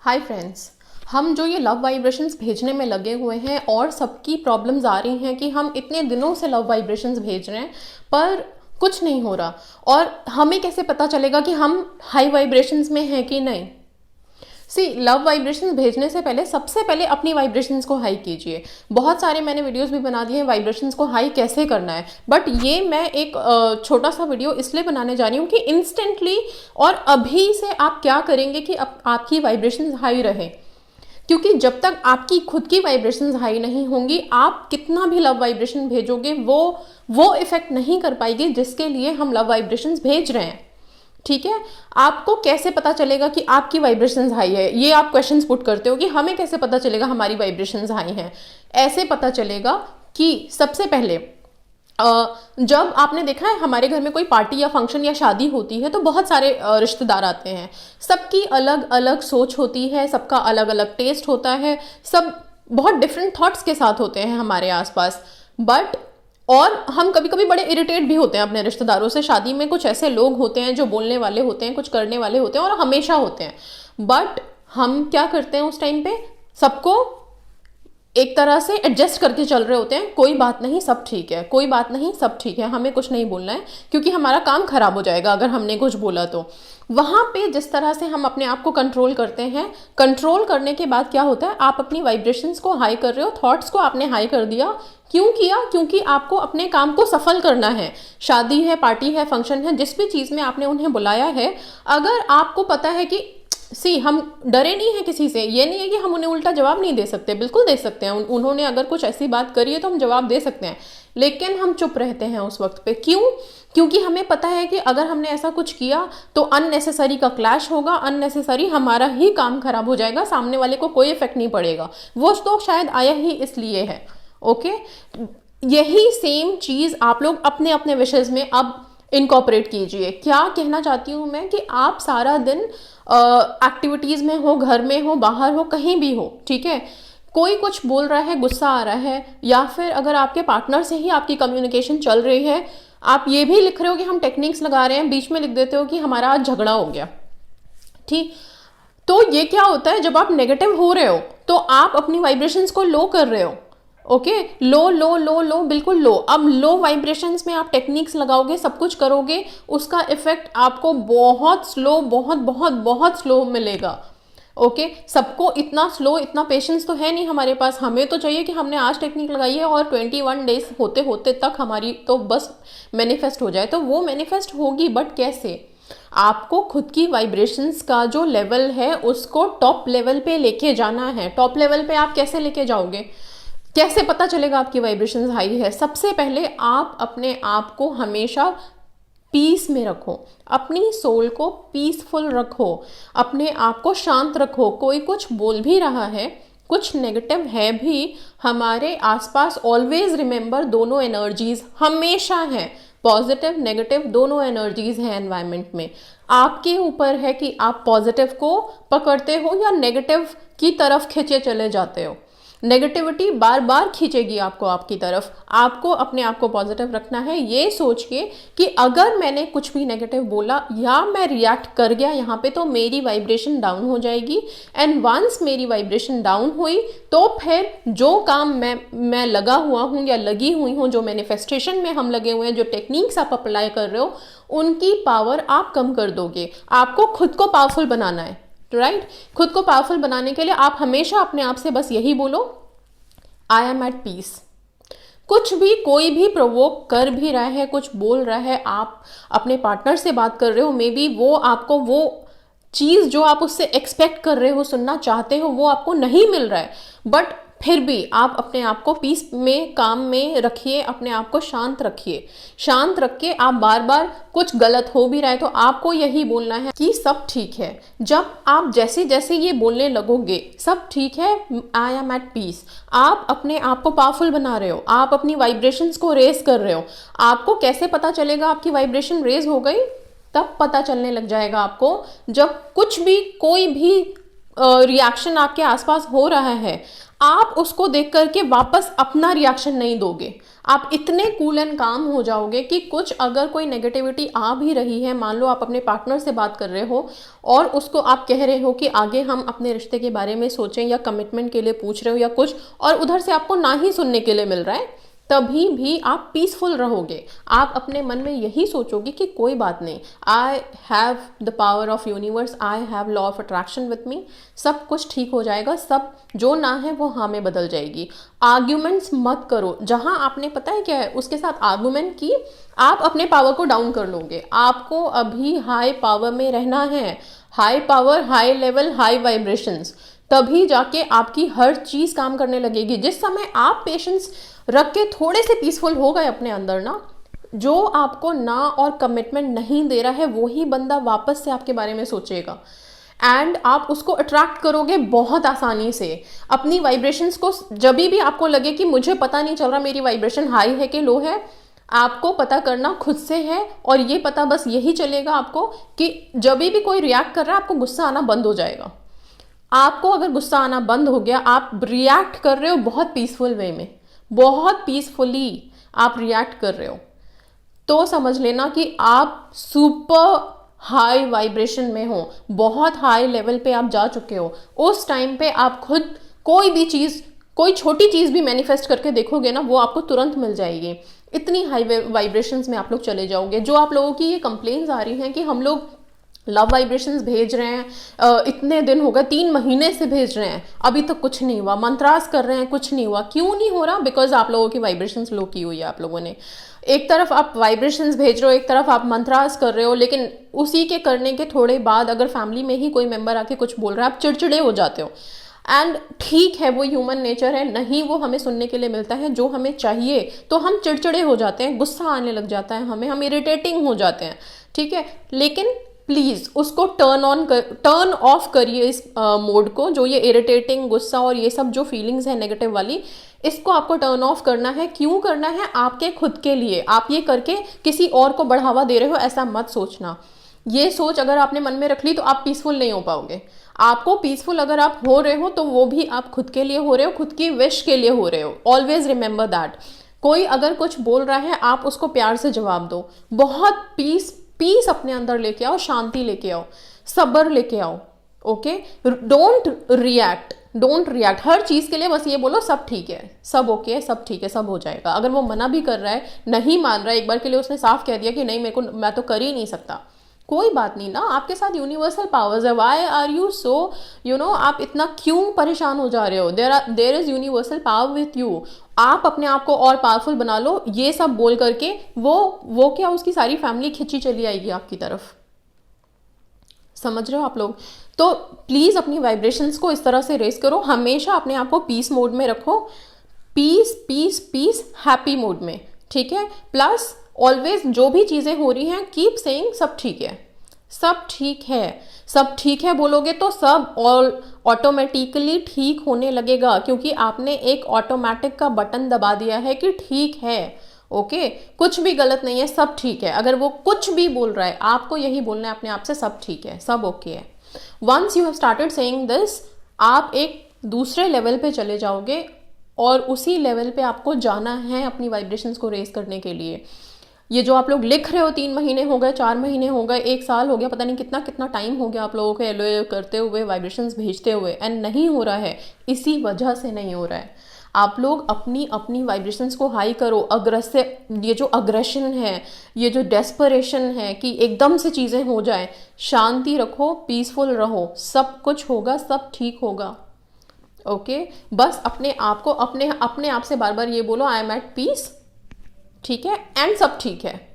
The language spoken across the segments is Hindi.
हाय फ्रेंड्स, हम जो ये लव वाइब्रेशंस भेजने में लगे हुए हैं और सबकी प्रॉब्लम्स आ रही हैं कि हम इतने दिनों से लव वाइब्रेशंस भेज रहे हैं पर कुछ नहीं हो रहा। और हमें कैसे पता चलेगा कि हम हाई वाइब्रेशंस में हैं कि नहीं। लव वाइब्रेशंस भेजने से पहले सबसे पहले अपनी वाइब्रेशंस को हाई कीजिए। बहुत सारे मैंने वीडियोस भी बना दिए हैं वाइब्रेशंस को हाई कैसे करना है, बट ये मैं एक छोटा सा वीडियो इसलिए बनाने जा रही हूँ कि इंस्टेंटली और अभी से आप क्या करेंगे कि आपकी वाइब्रेशंस हाई रहे। क्योंकि जब तक आपकी खुद की वाइब्रेशंस हाई नहीं होंगी, आप कितना भी लव वाइब्रेशन भेजोगे वो इफेक्ट नहीं कर पाएगी जिसके लिए हम लव वाइब्रेशंस भेज रहे हैं। ठीक है, आपको कैसे पता चलेगा कि आपकी वाइब्रेशंस हाई है? ये आप क्वेश्चंस पुट करते हो कि हमें कैसे पता चलेगा हमारी वाइब्रेशंस हाई हैं। ऐसे पता चलेगा कि सबसे पहले जब आपने देखा है हमारे घर में कोई पार्टी या फंक्शन या शादी होती है तो बहुत सारे रिश्तेदार आते हैं। सबकी अलग अलग सोच होती है, सबका अलग अलग टेस्ट होता है, सब बहुत डिफरेंट थॉट्स के साथ होते हैं हमारे आसपास। बट और हम कभी कभी बड़े इरिटेट भी होते हैं अपने रिश्तेदारों से। शादी में कुछ ऐसे लोग होते हैं जो बोलने वाले होते हैं, कुछ करने वाले होते हैं और हमेशा होते हैं। बट हम क्या करते हैं उस टाइम पे, सबको एक तरह से एडजस्ट करके चल रहे होते हैं। कोई बात नहीं, सब ठीक है, कोई बात नहीं, सब ठीक है, हमें कुछ नहीं बोलना है क्योंकि हमारा काम खराब हो जाएगा अगर हमने कुछ बोला तो। वहां पे जिस तरह से हम अपने आप को कंट्रोल करते हैं, कंट्रोल करने के बाद क्या होता है, आप अपनी वाइब्रेशंस को हाई कर रहे हो, थॉट्स को आपने हाई कर दिया। क्यों किया? क्योंकि आपको अपने काम को सफल करना है। शादी है, पार्टी है, फंक्शन है, जिस भी चीज में आपने उन्हें बुलाया है, अगर आपको पता है कि हम डरे नहीं है किसी से, ये नहीं है कि हम उन्हें उल्टा जवाब नहीं दे सकते, बिल्कुल दे सकते हैं। उन्होंने अगर कुछ ऐसी बात करी है तो हम जवाब दे सकते हैं, लेकिन हम चुप रहते हैं उस वक्त पे। क्यों? क्योंकि हमें पता है कि अगर हमने ऐसा कुछ किया तो अननेसेसरी का क्लैश होगा, अननेसेसरी हमारा ही काम खराब हो जाएगा, सामने वाले को कोई इफेक्ट नहीं पड़ेगा। वो तो शायद आया ही इसलिए है। ओके, यही सेम चीज आप लोग अपने अपने विशेष में अब इनकॉर्पोरेट कीजिए। क्या कहना चाहती हूँ मैं कि आप सारा दिन एक्टिविटीज में हो, घर में हो, बाहर हो, कहीं भी हो, ठीक है, कोई कुछ बोल रहा है, गुस्सा आ रहा है, या फिर अगर आपके पार्टनर से ही आपकी कम्युनिकेशन चल रही है, आप ये भी लिख रहे हो कि हम टेक्निक्स लगा रहे हैं, बीच में लिख देते हो कि हमारा आज झगड़ा हो गया। ठीक, तो ये क्या होता है, जब आप नेगेटिव हो रहे हो तो आप अपनी वाइब्रेशंस को लो कर रहे हो। ओके, लो लो लो लो, बिल्कुल लो। अब लो वाइब्रेशंस में आप टेक्निक्स लगाओगे, सब कुछ करोगे, उसका इफेक्ट आपको बहुत स्लो, बहुत बहुत बहुत स्लो मिलेगा। ओके, सबको इतना स्लो, इतना पेशेंस तो है नहीं हमारे पास। हमें तो चाहिए कि हमने आज टेक्निक लगाई है और 21 डेज होते होते तक हमारी तो बस मैनिफेस्ट हो जाए। तो वो मैनिफेस्ट होगी, बट कैसे? आपको खुद की वाइब्रेशंस का जो लेवल है उसको टॉप लेवल पे लेके जाना है। टॉप लेवल पे आप कैसे लेके जाओगे? कैसे पता चलेगा आपकी वाइब्रेशंस हाई है? सबसे पहले आप अपने आप को हमेशा पीस में रखो, अपनी सोल को पीसफुल रखो, अपने आप को शांत रखो। कोई कुछ बोल भी रहा है, कुछ नेगेटिव है भी हमारे आसपास, ऑलवेज रिमेंबर दोनों एनर्जीज हमेशा हैं, पॉजिटिव नेगेटिव दोनों एनर्जीज हैं एनवायरनमेंट में। आपके ऊपर है कि आप पॉजिटिव को पकड़ते हो या नेगेटिव की तरफ खींचे चले जाते हो। नेगेटिविटी बार बार खींचेगी आपको आपकी तरफ। आपको अपने आप को पॉजिटिव रखना है, ये सोच के कि अगर मैंने कुछ भी नेगेटिव बोला या मैं रिएक्ट कर गया यहाँ पे तो मेरी वाइब्रेशन डाउन हो जाएगी। एंड वंस मेरी वाइब्रेशन डाउन हुई तो फिर जो काम मैं लगा हुआ हूँ या लगी हुई हूँ, जो मैनिफेस्टेशन में हम लगे हुए हैं, जो टेक्निक्स आप अप्लाई कर रहे हो, उनकी पावर आप कम कर दोगे। आपको खुद को पावरफुल बनाना है, राइट? खुद को पावरफुल बनाने के लिए आप हमेशा अपने आप से बस यही बोलो, आई एम एट पीस। कुछ भी, कोई भी प्रोवोक कर भी रहा है, कुछ बोल रहा है, आप अपने पार्टनर से बात कर रहे हो, मे बी वो आपको वो चीज जो आप उससे एक्सपेक्ट कर रहे हो, सुनना चाहते हो, वो आपको नहीं मिल रहा है, बट फिर भी आप अपने आप को पीस में, काम में रखिए, अपने आप को शांत रखिए। शांत रख के आप बार बार, कुछ गलत हो भी रहा है तो आपको यही बोलना है कि सब ठीक है। जब आप जैसे जैसे ये बोलने लगोगे, सब ठीक है, आई एम एट पीस, आप अपने आप को पावरफुल बना रहे हो, आप अपनी वाइब्रेशंस को रेज कर रहे हो। आपको कैसे पता चलेगा आपकी वाइब्रेशन रेज हो गई? तब पता चलने लग जाएगा आपको जब कुछ भी, कोई भी रिएक्शन आपके आसपास हो रहा है, आप उसको देख करके वापस अपना रिएक्शन नहीं दोगे। आप इतने कूल एंड काम हो जाओगे कि कुछ अगर कोई नेगेटिविटी आ भी रही है, मान लो आप अपने पार्टनर से बात कर रहे हो और उसको आप कह रहे हो कि आगे हम अपने रिश्ते के बारे में सोचें या कमिटमेंट के लिए पूछ रहे हो या कुछ, और उधर से आपको ना ही सुनने के लिए मिल रहा है, तभी भी आप पीसफुल रहोगे। आप अपने मन में यही सोचोगे कि कोई बात नहीं, I have the power of universe, I have law of attraction with me, सब कुछ ठीक हो जाएगा, सब जो ना है वो हाँ में बदल जाएगी। आर्ग्यूमेंट्स मत करो, जहां आपने पता है क्या है उसके साथ आर्ग्यूमेंट की, आप अपने पावर को डाउन कर लोगे। आपको अभी हाई पावर में रहना है, high power, high level, high vibrations, तभी जाके आपकी हर चीज काम करने लगेगी। जिस समय आप पेशेंस रख के थोड़े से पीसफुल हो गए अपने अंदर ना, जो आपको ना और कमिटमेंट नहीं दे रहा है वही बंदा वापस से आपके बारे में सोचेगा, एंड आप उसको अट्रैक्ट करोगे बहुत आसानी से। अपनी वाइब्रेशंस को जब भी आपको लगे कि मुझे पता नहीं चल रहा मेरी वाइब्रेशन हाई है कि लो है, आपको पता करना खुद से है, और ये पता बस यही चलेगा आपको कि जब भी कोई रिएक्ट कर रहा है आपको गुस्सा आना बंद हो जाएगा। आपको अगर गुस्सा आना बंद हो गया, आप रिएक्ट कर रहे हो बहुत पीसफुल वे में, बहुत पीसफुली आप रिएक्ट कर रहे हो, तो समझ लेना कि आप सुपर हाई वाइब्रेशन में हो, बहुत हाई लेवल पे आप जा चुके हो। उस टाइम पे आप खुद कोई भी चीज़, कोई छोटी चीज़ भी मैनिफेस्ट करके देखोगे ना, वो आपको तुरंत मिल जाएगी। इतनी हाई वाइब्रेशंस में आप लोग चले जाओगे। जो आप लोगों की ये कंप्लेन्स आ रही हैं कि हम लोग लव वाइब्रेशंस भेज रहे हैं, इतने दिन हो गए, 3 महीने से भेज रहे हैं, अभी तक कुछ नहीं हुआ, मंत्रास कर रहे हैं कुछ नहीं हुआ, क्यों नहीं हो रहा? बिकॉज आप लोगों की वाइब्रेशंस लो की हुई है। आप लोगों ने एक तरफ आप वाइब्रेशंस भेज रहे हो, एक तरफ आप मंत्रास कर रहे हो, लेकिन उसी के करने के थोड़े बाद अगर फैमिली में ही कोई मेंबर आके कुछ बोल रहा है, आप चिड़चिड़े हो जाते हो। एंड ठीक है, वो ह्यूमन नेचर है, नहीं वो हमें सुनने के लिए मिलता है जो हमें चाहिए, तो हम चिड़चिड़े हो जाते हैं, गुस्सा आने लग जाता है हमें, हम इरिटेटिंग हो जाते हैं, ठीक है। लेकिन प्लीज़ उसको टर्न ऑफ करिए, इस मोड को, जो ये इरिटेटिंग, गुस्सा और ये सब जो फीलिंग्स है नेगेटिव वाली, इसको आपको टर्न ऑफ करना है। क्यों करना है? आपके खुद के लिए। आप ये करके किसी और को बढ़ावा दे रहे हो, ऐसा मत सोचना। ये सोच अगर आपने मन में रख ली तो आप पीसफुल नहीं हो पाओगे। आपको पीसफुल अगर आप हो रहे हो तो वो भी आप खुद के लिए हो रहे हो, खुद की विश के लिए हो रहे हो। Always remember that. कोई अगर कुछ बोल रहा है, आप उसको प्यार से जवाब दो। बहुत पीस अपने अंदर लेके आओ, शांति लेके आओ, सब्र लेके आओ। ओके, डोंट रिएक्ट हर चीज के लिए। बस ये बोलो सब ठीक है, सब ओके है, सब ठीक है, सब हो जाएगा। अगर वो मना भी कर रहा है, नहीं मान रहा है, एक बार के लिए उसने साफ कह दिया कि नहीं मेरे को, मैं तो कर ही नहीं सकता, कोई बात नहीं ना, आपके साथ यूनिवर्सल पावर्स है। वाई आर यू सो आप इतना क्यों परेशान हो जा रहे हो? There is universal power with you. आप अपने आप को और पावरफुल बना लो, ये सब बोल करके वो क्या, उसकी सारी फैमिली खिंची चली आएगी आपकी तरफ। समझ रहे हो आप लोग? तो प्लीज अपनी वाइब्रेशंस को इस तरह से रेस करो, हमेशा अपने आप को पीस मोड में रखो, peace peace peace, happy mode में, ठीक है। प्लस ऑलवेज जो भी चीजें हो रही हैं, कीप सेइंग सब ठीक है, सब ठीक है, सब ठीक है बोलोगे तो सब ऑटोमेटिकली ठीक होने लगेगा, क्योंकि आपने एक ऑटोमेटिक का बटन दबा दिया है कि ठीक है, ओके, कुछ भी गलत नहीं है, सब ठीक है। अगर वो कुछ भी बोल रहा है, आपको यही बोलना है अपने आप से, सब ठीक है, सब ओके है। Once you have started saying this, आप एक दूसरे लेवल पे चले जाओगे, और उसी लेवल पे आपको जाना है अपनी वाइब्रेशंस को रेस करने के लिए। ये जो आप लोग लिख रहे हो, 3 महीने हो गए, 4 महीने हो गए, 1 साल हो गया, पता नहीं कितना कितना टाइम हो गया आप लोगों को एलओए करते हुए, वाइब्रेशंस भेजते हुए, एंड नहीं हो रहा है। इसी वजह से नहीं हो रहा है। आप लोग अपनी अपनी वाइब्रेशंस को हाई करो। ये जो अग्रेशन है, ये जो डेस्परेशन है कि एकदम से चीज़ें हो जाए, शांति रखो, पीसफुल रहो, सब कुछ होगा, सब ठीक होगा। ओके, बस अपने आप को अपने आप से बार बार ये बोलो, आई एम एट पीस, ठीक है, एंड सब ठीक है।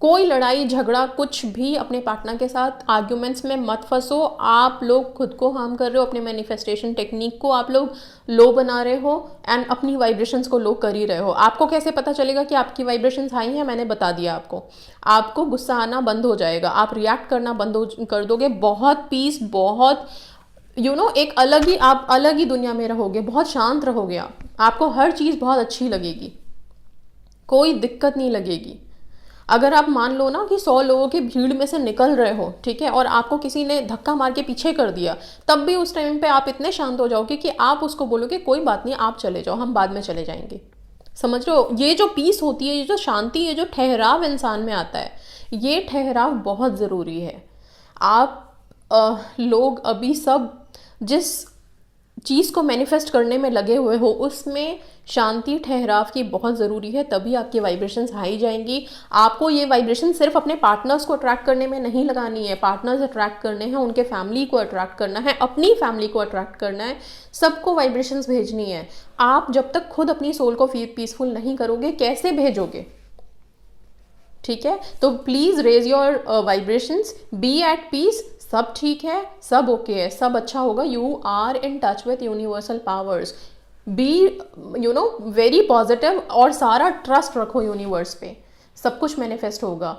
कोई लड़ाई झगड़ा कुछ भी अपने पार्टनर के साथ आर्ग्यूमेंट्स में मत फंसो। आप लोग खुद को हार्म कर रहे हो, अपने मैनिफेस्टेशन टेक्निक को आप लोग लो बना रहे हो, एंड अपनी वाइब्रेशंस को लो कर ही रहे हो। आपको कैसे पता चलेगा कि आपकी वाइब्रेशंस हाई हैं? मैंने बता दिया आपको। आपको गुस्सा आना बंद हो जाएगा, आप रिएक्ट करना बंद कर दोगे, बहुत पीस, बहुत एक आप अलग ही दुनिया में रहोगे, बहुत शांत रहोगे आपको हर चीज़ बहुत अच्छी लगेगी, कोई दिक्कत नहीं लगेगी। अगर आप मान लो ना कि 100 लोगों की भीड़ में से निकल रहे हो, ठीक है, और आपको किसी ने धक्का मार के पीछे कर दिया, तब भी उस टाइम पे आप इतने शांत हो जाओगे कि आप उसको बोलोगे कोई बात नहीं, आप चले जाओ, हम बाद में चले जाएंगे। समझ रहे हो? ये जो पीस होती है, ये जो शांति, ये जो ठहराव इंसान में आता है, ये ठहराव बहुत ज़रूरी है। आप लोग अभी सब जिस चीज़ को मैनिफेस्ट करने में लगे हुए हो, उसमें शांति ठहराव की बहुत ज़रूरी है, तभी आपकी वाइब्रेशंस हाई जाएंगी। आपको ये वाइब्रेशन सिर्फ अपने पार्टनर्स को अट्रैक्ट करने में नहीं लगानी है, पार्टनर्स अट्रैक्ट करने हैं, उनके फैमिली को अट्रैक्ट करना है, अपनी फैमिली को अट्रैक्ट करना है, सबको वाइब्रेशंस भेजनी है। आप जब तक खुद अपनी सोल को पीसफुल नहीं करोगे, कैसे भेजोगे? ठीक है, तो please raise your vibrations, be at peace. सब ठीक है, सब ओके है, सब अच्छा होगा। You are in touch with universal powers. Be very positive और सारा ट्रस्ट रखो यूनिवर्स पे, सब कुछ मैनिफेस्ट होगा।